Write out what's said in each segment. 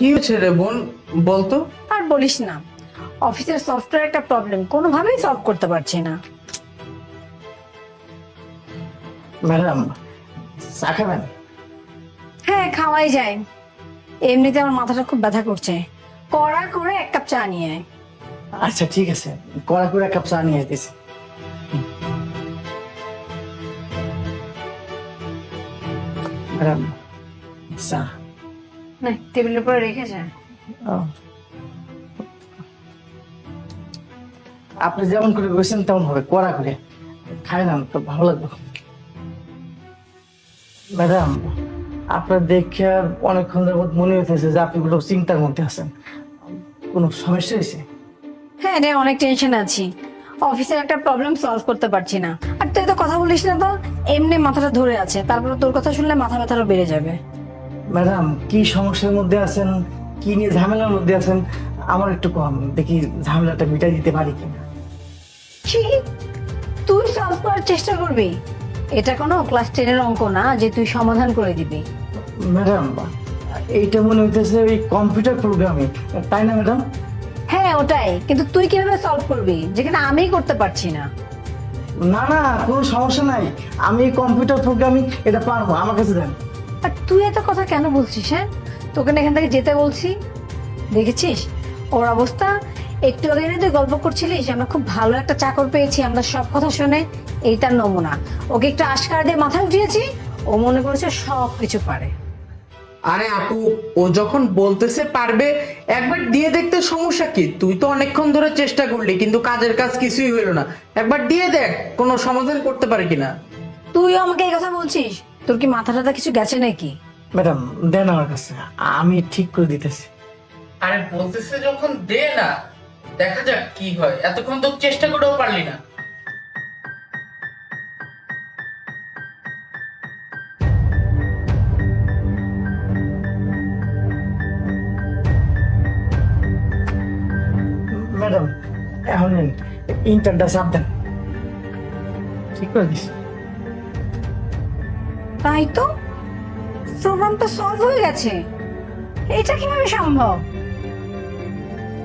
কি হয়েছে রে বোন, বলতো। আর বলিস না, অফিসের সফটওয়্যার একটা প্রবলেম, কোনোভাবেই সলভ করতে পারছি না। ম্যাডাম, চা খাবেন? হ্যাঁ, খাওয়াই যায়। এমনিতে আমার মাথাটা খুব ব্যথা করছে, কড়া করে এক কাপ চা নিয়ে আয়। আচ্ছা ঠিক আছে, কড়া করে এক কাপ চা নিয়ে আসতেছি। ম্যাডাম, চা। না, টেবিলের উপরে রেখে যায়। ও। আপনি যেমন করে বসেন তেমন হবে, কড়া করে খাই না তো ভালো লাগবে। ম্যাডাম, আপনার দেখে অনেকক্ষণ যাবত মনে হইতেছে যে আপনি কোনো চিন্তার মধ্যে আছেন। কোনো সমস্যা হয়েছে? হ্যাঁ রে, অনেক টেনশন আছি, অফিসের একটা প্রবলেম সলভ করতে পারছি না। আর তুই তো কথা বলিস না তো, এমনি মাথাটা ধরে আছে, তারপরে তোর কথা শুনলে মাথা ব্যথাটা বেড়ে যাবে। ম্যাডাম, কি সমস্যার মধ্যে আছেন, কি নিয়ে ঝামেলার মধ্যে আছেন, আমার একটু কম, দেখি ঝামেলাটা মিটাই দিতে পারি কিনা। কি, তুই সলভ করার চেষ্টা করবি? এটা কোনো ক্লাস 10-এর অঙ্ক না যে তুই সমাধান করে দিবি। ম্যাডাম, এইটা মনে হইতেছে ওই কম্পিউটার প্রোগ্রামিং, তাই না ম্যাডাম? হ্যাঁ ওটাই, কিন্তু তুই কিভাবে সলভ করবি যেখানে আমিই করতে পারছি না? না না, কোনো সমস্যা নাই, আমি কম্পিউটার প্রোগ্রামিং এটা পারবো, আমার কাছে দেন। আর তুই এত কথা কেন বলছিস? হ্যাঁ, তোকে না এখান থেকে যেতে বলছি। দেখেছিস ওর অবস্থা? একটু আগে না তুই গল্প করছিলিস আমরা খুব ভালো একটা চাকর পেয়েছি, আমরা সব কথা শুনে, এই তার নমুনা। ওকে একটু আশকারা দিয়ে মাথায় উঠিয়েছি, ও মনে করেছে সব কিছু পারে। আরে আপু, ও যখন বলতেছে পারবে, একবার দিয়ে দেখতে সমস্যা কি? তুই তো অনেকক্ষণ ধরে চেষ্টা করলি কিন্তু কাজের কাজ কিছুই হইলো না। একবার দিয়ে দেখ কোনো সমাধান করতে পারে কিনা। তুইও আমাকে এই কথা বলছিস? তোর কি মাথা টাথা কিছু গেছে নাকি? ম্যাডাম, দেন আমার কাছে, আমি ঠিক করে দিতেছি। আরে বলতেছে যখন দে না, দেখা যাক কি হয়। এতক্ষণ তো চেষ্টা করেও পারলি না। ম্যাডাম, এখন নিন, ইন্টারটা চাপ দেন, ঠিক করে দিস। তাই তো, প্রোগ্রামটা সলভ হয়ে গেছে। এটা কিভাবে সম্ভব?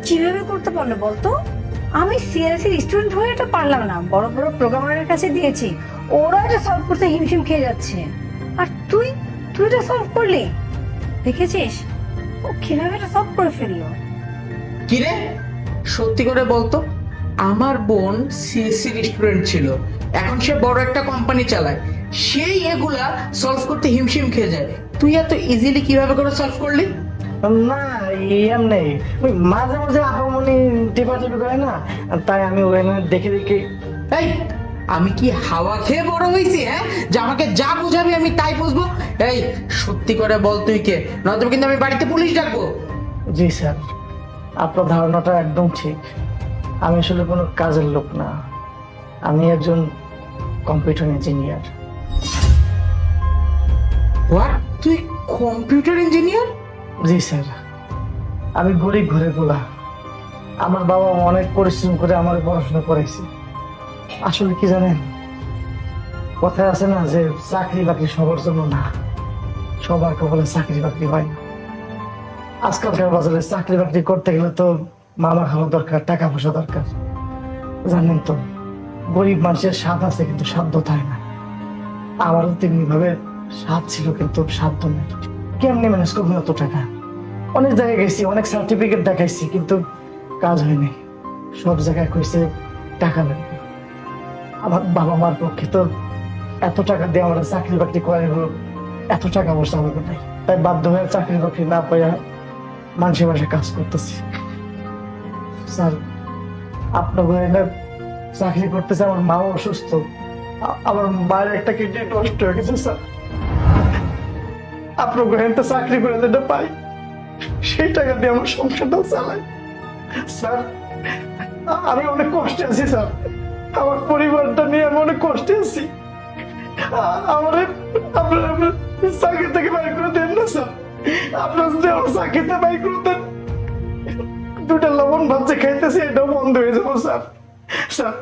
কিভাবে করতে পারলো বলতো? আমি সিএলসি স্টুডেন্ট হয়ে এটা পারলাম না, বড় বড় প্রোগ্রামারের কাছে দিয়েছি, ওরা এটা সলভ করতে হিমশিম খেয়ে যাচ্ছে। আর তুই তুই এটা সলভ করলি? দেখেছিস ও কিভাবে এটা সলভ করে ফেললো? কিরে, সত্যি করে বলতো। আমার বোন সিএসসি স্টুডেন্ট ছিল, এখন সে বড় একটা কোম্পানি চালায়, সেই এগুলা সলভ করতে হিমশিম খেয়ে যায়। তুই এত ইজিলি কিভাবে করে সলভ করলি? না, এমনি ওই মাঝে মাঝে আপামনি টেপা টেপি করে না, তাই আমি ওখানে দেখে দেখে। এই, আমি কি হাওয়া খেয়ে বড় হয়েছি? হ্যাঁ, যে আমাকে যা বুঝাবি আমি তাই বুঝবো? এই, সত্যি করে বল তুই কে, নয়তো কিন্তু আমি বাড়িতে পুলিশ ডাকবো। জি স্যার, আপনার ধারণাটা একদম ঠিক, আমি আসলে কোনো কাজের লোক না, আমি একজন কম্পিউটার ইঞ্জিনিয়ার। হোয়াট, তুই কম্পিউটার ইঞ্জিনিয়ার? জি স্যার, আমি গরিব ঘরে গোলা, আমার বাবা অনেক পরিশ্রম করে আমার পড়াশোনা করাইছে। আসলে কি জানেন, কথায় আছে না যে চাকরি বাকরি সবার জন্য না, সবার কপালে চাকরি বাকরি হয় না। আজকালকার বাজারে চাকরি বাকরি করতে গেলে তো মামা খাওয়া দরকার, টাকা পয়সা দরকার। জানেন তো, গরিব মানুষের স্বাদ আছে কিন্তু সাধ্য থাকে না। আমারও তেমনি ভাবে স্বাদ ছিল কিন্তু সাধ্য নেই। কেমনি ম্যানেজ করবো এত টাকা? অনেক জায়গায় গেছি, অনেক সার্টিফিকেট দেখাইছি, কিন্তু কাজ হয়নি। সব জায়গায় কইছে টাকা লাগবে। আমার বাবা মার পক্ষে তো এত টাকা দিয়ে আমরা চাকরি বাকরি করে হলো, এত টাকা পয়সা আমাকে নাই, তাই বাধ্য হয়ে চাকরি বাকরি না পাইয়া মানুষের বাসায় কাজ করতেছি। স্যার, আপনার ঘরে চাকরি করতেছে, আমার মাও অসুস্থ, আমার মায়ের একটা কিডনি নষ্ট হয়ে গেছে স্যার। আপনার ঘরে একটা চাকরি করে যেটা পাই, সেই টাকা দিয়ে আমার সংসারটাও চালাই। স্যার, আমি অনেক কষ্টে আছি স্যার, আমার পরিবারটা নিয়ে আমি অনেক কষ্টে আছি। আমার আপনার চাকরি থেকে বাইর করে দেন না স্যার, আপনার যদি আমার চাকরিতে বাইর করে দেন, দুটা লবণ ভাত যে খাইতেছি এটাও বন্ধ হয়ে যাবো স্যার। স্যার,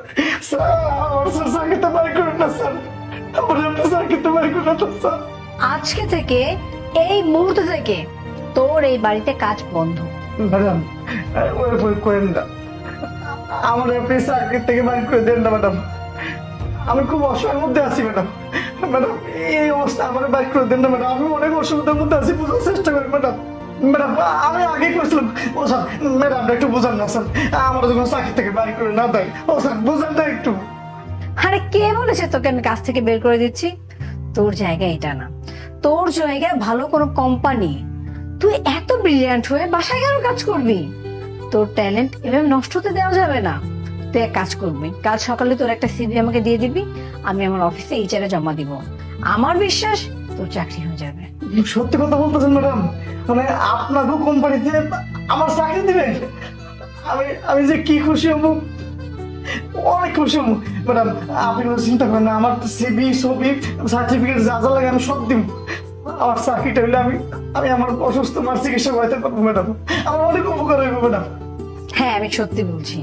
স্যার, আমার স্যার চাকরিতে বাইর করেন না স্যার, আমার আপনার চাকরিতে বাইর করেন না স্যার। আজকে থেকে, এই মুহূর্ত থেকে তোর এই বাড়িতে কাজ বন্ধ। ম্যাডাম ওই করেন না, আমার আপনি চাকরি থেকে বাইর করে দেন না ম্যাডাম। আমি খুব অসহায়ের মধ্যে আছি ম্যাডাম। ম্যাডাম এই অবস্থা আমার বাইর করে দেন না ম্যাডাম, আমি অনেক অসুবিধার মধ্যে আছি, বোঝার চেষ্টা করেন ম্যাডাম। ম্যাডাম আমি আগে করেছিলাম, ও স্যার ম্যাডাম একটু বোঝান না স্যার, আমার যখন চাকরি থেকে বাইর করে না দেয়, ও স্যার বোঝান না একটু। আরে কে বলেছে তোকে আমি কাজ থেকে বের করে দিচ্ছি? তোর জায়গা এটা না, তোর জায়গায় ভালো কোনো কোম্পানি। তুই এত ব্রিলিয়ান্ট হয়ে বাসায় কেন কাজ করবি? তোর ট্যালেন্ট এভাবে নষ্ট হতে দেওয়া যাবে না। তুই এক কাজ করবি, কাল সকালে তোর একটা সিভি আমাকে দিয়ে দিবি, আমি আমার অফিসে এইচআরে জমা দিব। আমার বিশ্বাস তোর চাকরি হয়ে যাবে। সত্যি কথা বলতেছেন ম্যাডাম, মানে আপনাকে কোম্পানিতে আমার চাকরি দিবেন? আমি আমি যে কি খুশি হবো, অনেক খুশি হবো ম্যাডাম। আপনি কোনো চিন্তা করেন না, আমার সিভি ছবি সার্টিফিকেট যা যা লাগে আমি সব দিব। আমার চাকরিটা হলে আমি আমি আমার অসুস্থ মার চিকিৎসা করাতে পারবো ম্যাডাম, আমার অনেক উপকার হইব ম্যাডাম। হ্যাঁ আমি সত্যি বলছি,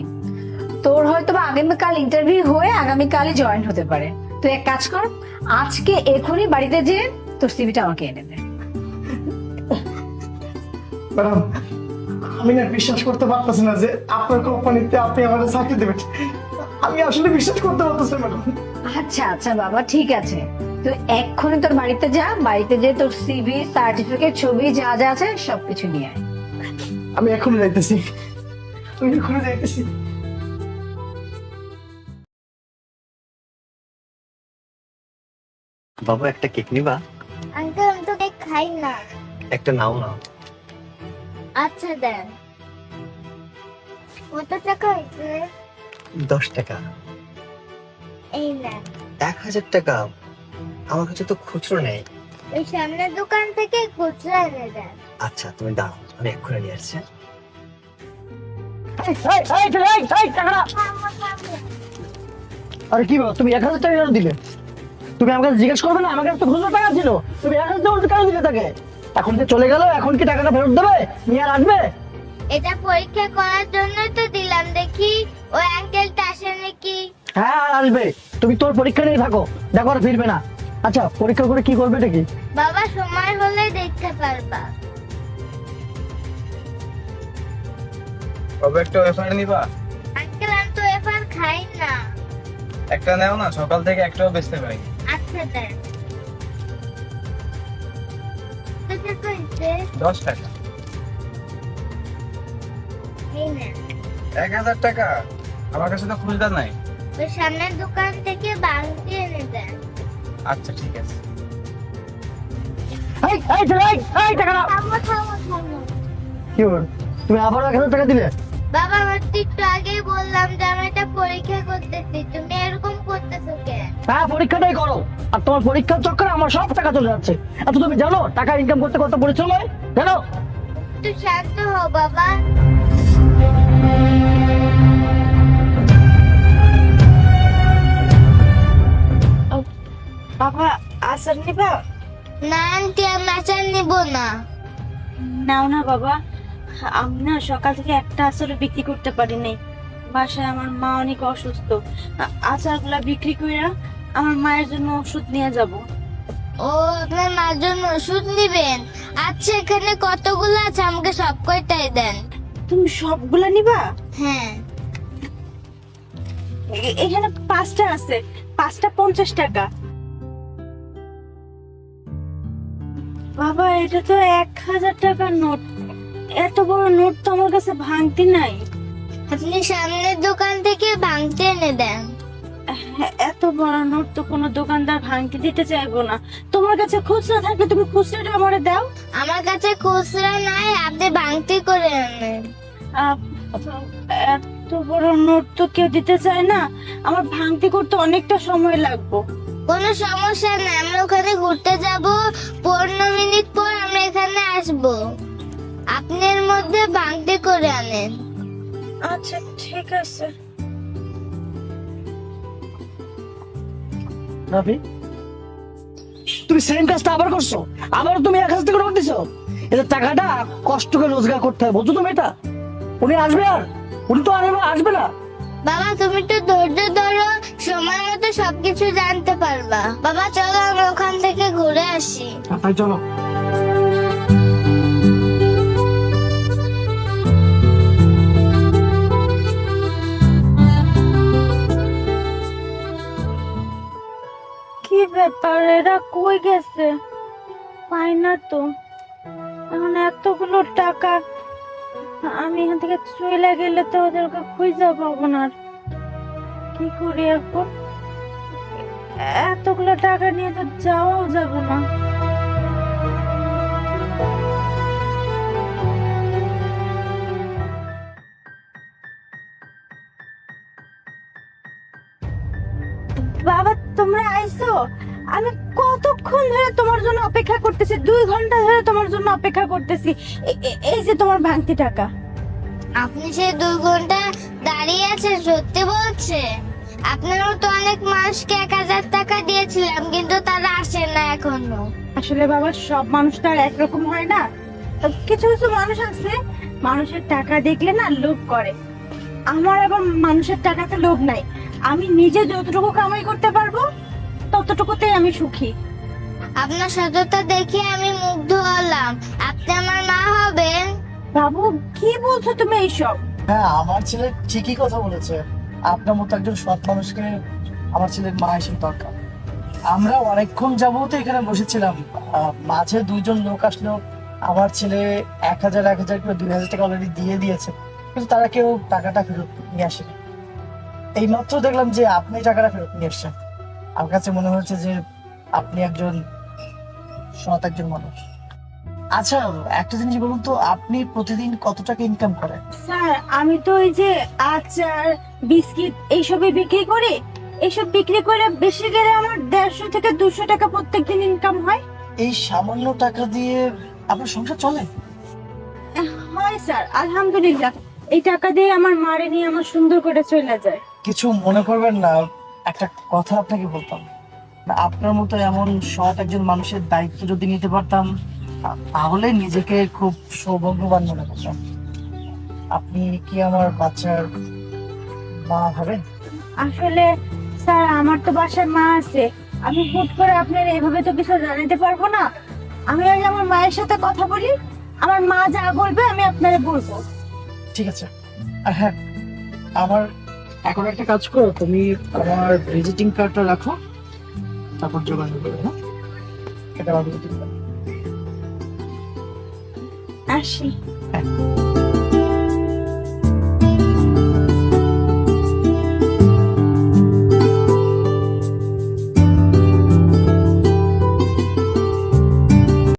তোর হয়তো বা আগামীকাল ইন্টারভিউ হয়ে আগামীকালই জয়েন হতে পারে। তুই এক কাজ কর, আজকে এখনই বাড়িতে যেয়ে তোর সিভিটা আমাকে এনে দে। ম্যাডাম আমি না বিশ্বাস করতে পারতেছি না যে আপনার কোম্পানিতে আপনি আমাদের চাকরি দেবেন। আমি আসলে বিশ্বাস করতে পারতেছি ম্যাডাম। আচ্ছা আচ্ছা বাবা, ঠিক আছে, তুই এক্ষুনি তোর বাড়িতে যা, বাড়িতে যে তোর সিভি সার্টিফিকেট ছবি যা যা আছে সবকিছু নিয়ে আয়। আমি এখনই যাইতেছি, আমি এখনই যাইতেছি। বাবু একটা কেক নিবা? আঙ্কেল আমি তো কেক খাই না। একটা নাও না। আচ্ছা দেন। কত টাকা হয়েছে? 10 টাকা। এই না, 1000 টাকা? আমার কাছে তো খুচরো নেই। ওই সামনের দোকান থেকে খুচরা এনে দেন। আচ্ছা তুমি দাঁড়াও, আমি এক্ষুনি নিয়ে আসছি। আরে কি বল, তুমি 1000 টাকা কেন দিলে? তুমি আমাকে জিজ্ঞেস করবে না? আমার কাছে তো খুচরো টাকা ছিল, তুমি 1000 টাকা কেন দিলে তাকে? এখন যে চলে গেল, এখন কি টাকাটা ফেরত দেবে? নিয়ে আর আসবে? এটা পরীক্ষা করার জন্য তো দিলাম, দেখি ওই আঙ্কেলটা আসে নাকি। হ্যাঁ আর আসবে, তুমি তোর পরীক্ষা নিয়ে থাকো, দেখো আর ফিরবে না। আচ্ছা পরীক্ষা করে কি করবে এটা কি? বাবা সময় হলে দেখতে পারবা। তবে একটা ওয়েফার নিবা? আঙ্কেল আমি তো এবার খাই না। একটা নেও না, সকাল থেকে একটাও বেচতে পারি। আচ্ছা দেন। কত টাকা হয়েছে? 10 টাকা। এই না, 1000 টাকা? আমার কাছে তো খুচরা নাই। ওই সামনের দোকান থেকে বালতি এনে দেন। আচ্ছা ঠিক আছে। টাকা দাও। থামো থামো থামো। কি বল, তুমি আবার 1000 টাকা দিলে? বাবা আমার তো একটু আগেই বললাম যে আমি একটা পরীক্ষা করতেছি, তুমি এরকম করতেছো কেন? হ্যাঁ পরীক্ষাটাই করো, আর তোমার পরীক্ষার চক্করে আমার সব টাকা চলে যাচ্ছে। আচ্ছা তুমি জানো টাকা ইনকাম করতে কত পরিশ্রম হয় জানো? একটু শান্ত হও বাবা। বাবা আচার নিবা? না আন্টি আমি আচার নিব না। নাও না বাবা, আমি না সকাল থেকে একটা আচারও বিক্রি করতে পারি নাই। বাসায় আমার মা অনেক অসুস্থ, আচারগুলা বিক্রি কইরা আমার মায়ের জন্য ওষুধ নিয়ে যাব। ও আপনার মার জন্য ওষুধ নিবেন? আচ্ছা এখানে কতগুলো আছে আমাকে সব কয়টাই দেন। তুমি সবগুলা নিবা? হ্যাঁ। এখানে 5টা আছে, 5টা 50 টাকা। বাবা এটা তো 1000 টাকার নোট, এত বড় নোট তো আমার কাছে ভাঙতি নাই। আপনি সামনের দোকান থেকে ভাঙতে এনে দেন। এত বড় নোট তো কোনো দোকানদার ভাঙতে দিতে চাইবো না। তোমার কাছে খুচরা থাকলে তুমি খুচরাটা আমারে দাও। আমার কাছে খুচরা নাই, আপনি ভাঙতে করে আনেন। আহ, এত বড় নোট তো কেউ দিতে চায় না, আমার ভাঙতি করতে অনেকটা সময় লাগবে। কোনো সমস্যা নেই, আমরা ওখানে ঘুরতে যাব, 15 মিনিট পর আমরা এখানে আসব। আপনি এর মধ্যে ভাঙতে করে আনেন। আচ্ছা ঠিক আছে। রাফি তুমি সেম কাজটা আবার করছো, আবার তুমি 1000 টাকা নোট দিছো। এটা টাকাটা কষ্ট করে রোজগার করতে হয়, বুঝছো তুমি? এটা উনি আসবে, আর উনি তো আর এবার আসবে না। বাবা তুমি একটু ধৈর্য ধরো, সময় মতো সবকিছু জানতে পারবা। বাবা চলো আমরা ওখান থেকে ঘুরে আসি। তাই চলো। ছেলেরা কই গেছে? পাই না তো। এখন এতগুলো টাকা আমি এখান থেকে চলে গেলে তো ওদেরকে খুঁজে পাবো না। আর কি করি এখন? এতগুলো টাকা নিয়ে তো যাওয়াও যাবে না। বাবা, তোমরা আইছো? আমি কতক্ষণ ধরে তোমার জন্য অপেক্ষা করতেছি, 2 ঘন্টা ধরে তোমার জন্য অপেক্ষা করতেছি। এই যে তোমার ভাঙতি টাকা। আপনি সে 2 ঘন্টা দাঁড়িয়ে আছেন, সত্যি বলছে? আপনারও তো অনেক মানুষকে 1000 টাকা দিয়েছিলাম, কিন্তু তারা আসে না এখনো। আসলে বাবা, সব মানুষ তো আর একরকম হয় না। কিছু কিছু মানুষ আছে, মানুষের টাকা দেখলে না লোভ করে। আমার আবার মানুষের টাকাতে লোভ নাই। আমি নিজে যতটুকু কামাই করতে পারবো ততটুকুতেই আমি সুখী। আপনার সততা দেখে আমি মুগ্ধ হলাম। আপনি আমার মা হবেন? বাবু, কি বলছো তুমি এইসব? হ্যাঁ, আমার ছেলে ঠিকই কথা বলেছে। আপনার মতো একজন সৎ মানুষকে আমার ছেলের মা হিসেবে দরকার। আমরা অনেকক্ষণ যাবত এখানে বসেছিলাম, মাঝে 2জন লোক আসলো। আমার ছেলে 1000 করে 2000 টাকা অলরেডি দিয়ে দিয়েছে, কিন্তু তারা কেউ টাকাটা ফেরত নিয়ে আসেনি। এই মাত্র দেখলাম যে আপনি টাকাটা ফেরত নিয়ে এসছেন। আমার কাছে মনে হচ্ছে যে আপনি একজন সৎ একজন মানুষ। আচ্ছা, একটা জিনিস বলুন তো, আপনি প্রতিদিন কত টাকা ইনকাম করেন? স্যার, আমি তো এই যে আচার, বিস্কিট এইসবই বিক্রি করি। এইসব বিক্রি করে বেশি গেলে আমার 150 থেকে 200 টাকা প্রত্যেকদিন ইনকাম হয়। এই সামান্য টাকা দিয়ে আপনার সংসার চলে? হয় স্যার, আলহামদুলিল্লাহ। এই টাকা দিয়ে আমার মারে নিয়ে আমার সুন্দর করে চলে যায়। কিছু মনে করবেন না, একটা কথা আপনাকে বলতাম। না, আপনার মতো এমন সৎ একজন মানুষের দায়িত্ব যদি নিতে পারতাম, তাহলে নিজেকে খুব সৌভাগ্যবান মনে করতাম। আপনি কি আমার বাচ্চার মা হবেন? আসলে স্যার, আমার তো বাসায় মা আছে। আমি হুট করে আপনার এইভাবে তো কিছু জানাতে পারবো না। আমি আগে আমার মায়ের সাথে কথা বলি, আমার মা যা বলবে আমি আপনারে বলবো। ঠিক আছে। আর হ্যাঁ, আমার এখন একটা কাজ করো, তুমি আমার ভিজিটিং কার্ডটা রাখো, তারপর যোগাযোগ করো। হ্যাঁ, এটা আমার ভিজিটিং কার্ড। আসি। হ্যাঁ।